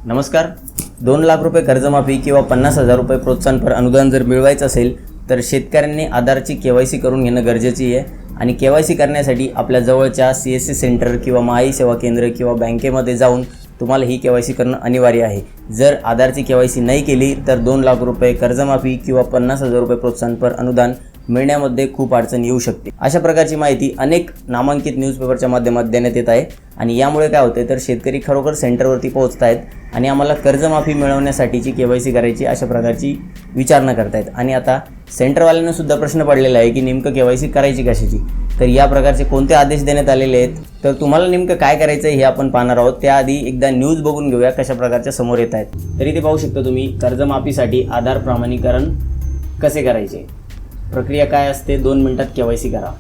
नमस्कार. 2 लाख रुपये कर्जमाफी किंवा 50,000 रुपये प्रोत्साहनपर अनुदान जर मिळवायचं असेल तर शेतकऱ्यांनी आधारची KYC करून घेणं गरजेची आहे. आणि KYC करण्यासाठी आपल्या जवळच्या CSC सेंटर किंवा महाई सेवा केंद्र किंवा बँकेमध्ये जाऊन तुम्हाला ही KYC करणं अनिवार्य आहे. जर आधारची KYC नाही केली तर 2 लाख रुपये कर्जमाफी किंवा 50,000 रुपये प्रोत्साहनपर अनुदान मिळण्यामध्ये खूप अडचण येऊ शकते. अशा प्रकारची माहिती अनेक नामांकित न्यूजपेपरच्या माध्यमात देण्यात येत आहे. आणि यामुळे काय होते तर शेतकरी खरोखर सेंटरवरती पोहोचत आहेत आणि आम्हाला कर्जमाफी मिळवण्यासाठीची KYC करायची अशा प्रकारची विचारणा करतायत. आणि आता सेंटरवाल्यांना सुद्धा प्रश्न पडलेला आहे की नेमकं KYC करायची कशाची. तर या प्रकारचे कोणते आदेश देण्यात आलेले आहेत तर तुम्हाला नेमकं काय करायचं हे आपण पाहणार आहोत. त्याआधी एकदा न्यूज बघून घेऊया कशा प्रकारच्या समोर येत आहेत. तर इथे पाहू शकता तुम्ही कर्जमाफीसाठी आधार प्रमाणीकरण कसे करायचे, प्रक्रिया काय असते, 2 मिनिटात KYC करा.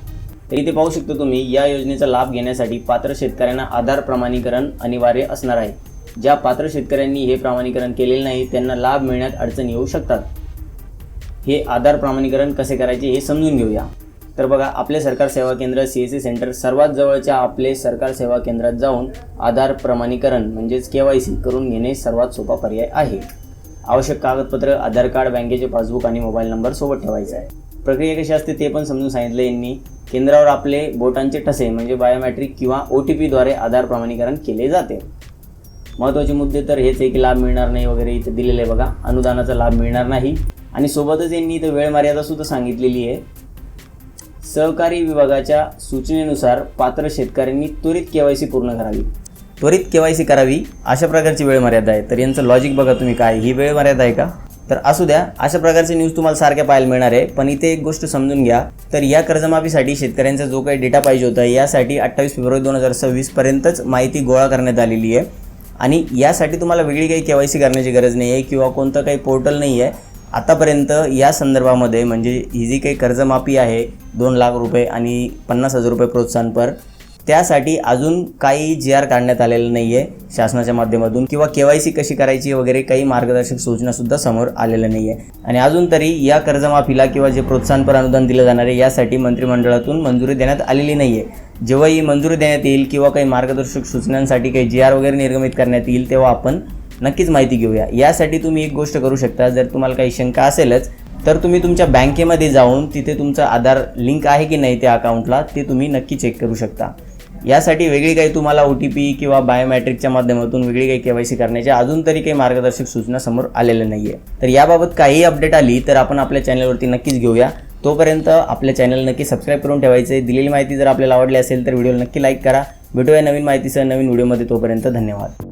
तर इथे पाहू शकता तुम्ही या योजनेचा लाभ घेण्यासाठी पात्र शेतकऱ्यांना आधार प्रमाणीकरण अनिवार्य असणार आहे. ज्या पात्र शेतकऱ्यांनी हे प्रमाणीकरण केलेले नाही त्यांना लाभ मिळण्यात अडचण येऊ शकतात. हे आधार प्रमाणीकरण कसे करायचे हे समजून घेऊया. तर बघा, आपले सरकार सेवा केंद्र CSC सेंटर सर्वात जवळच्या आपले सरकार सेवा केंद्रात जाऊन आधार प्रमाणीकरण म्हणजेच KYC करून घेणे सर्वात सोपा पर्याय आहे. आवश्यक कागदपत्र आधार कार्ड, बँकेचे पासबुक आणि मोबाईल नंबर सोबत ठेवायचा आहे. प्रक्रिया कशी असते ते पण समजून सांगितलं यांनी. केंद्रावर आपले बोटांचे ठसे म्हणजे बायोमेट्रिक किंवा OTP द्वारे आधार प्रमाणीकरण केले जाते. महत्त्वाचे मुद्दे तर हेच आहे की लाभ मिळणार नाही वगैरे इथे दिलेले आहे बघा. अनुदानाचा लाभ मिळणार नाही आणि सोबतच यांनी इथं वेळ मर्यादा सुद्धा सांगितलेली आहे. सहकारी विभागाच्या सूचनेनुसार पात्र शेतकऱ्यांनी त्वरित KYC पूर्ण करावी. त्वरित KYC करावी अशा प्रकारची वेळ मर्यादा आहे. तर यांचं लॉजिक बघा तुम्ही, काय ही वेळ मर्यादा आहे का? तर असू द्या, अशा प्रकारचे न्यूज तुम्हाला सारख्या पाहायला मिळणार आहे. पण इथे एक गोष्ट समजून घ्या. तर या कर्जमाफीसाठी शेतकऱ्यांचा जो काही डेटा पाहिजे होता यासाठी 28 फेब्रुवारी 2026 पर्यंतच माहिती गोळा करण्यात आलेली आहे. आणि यासाठी तुम्हाला वेगळी काही KYC करण्याची गरज नाही आहे किंवा कोणतं काही पोर्टल नाही आहे. आतापर्यंत या संदर्भामध्ये म्हणजे ही जी काही कर्जमाफी आहे 2 लाख रुपये आणि 50,000 रुपये प्रोत्साहनपर, त्यासाठी अजून काही GR काढण्यात आलेलं नाही आहे शासनाच्या माध्यमातून किंवा KYC कशी करायची वगैरे काही मार्गदर्शक सूचनासुद्धा समोर आलेलं नाही आहे. आणि अजून तरी या कर्जमाफीला किंवा जे प्रोत्साहनपर अनुदान दिलं जाणार आहे यासाठी मंत्रिमंडळातून मंजुरी देण्यात आलेली नाही आहे. जेव्हा ही मंजुरी देण्यात येईल किंवा काही मार्गदर्शक सूचनांसाठी काही GR वगैरे निर्गमित करण्यात येईल तेव्हा आपण नक्कीच माहिती घेऊया. यासाठी तुम्ही एक गोष्ट करू शकता, जर तुम्हाला काही शंका असेलच तर तुम्ही तुमच्या बँकेमध्ये जाऊन तिथे तुमचं आधार लिंक आहे की नाही त्या अकाउंटला ते तुम्ही नक्की चेक करू शकता. यासाठी वेगळी काही तुम्हाला OTP किंवा बायोमेट्रिकच्या माध्यमातून वेगळी काही KYC करण्याच्या अजून तरी काही मार्गदर्शक सूचना समोर आलेल्या नाही आहे. तर याबाबत काही अपडेट आली तर आपण आपल्या चॅनलवरती नक्कीच घेऊया. तोपर्यंत आपल्या चॅनल नक्की सबस्क्राईब करून ठेवायचं आहे. दिलेली माहिती जर आपल्याला आवडली असेल तर व्हिडिओला नक्की लाईक करा. भेटूया नवीन माहितीसह नवीन व्हिडिओमध्ये. तोपर्यंत धन्यवाद.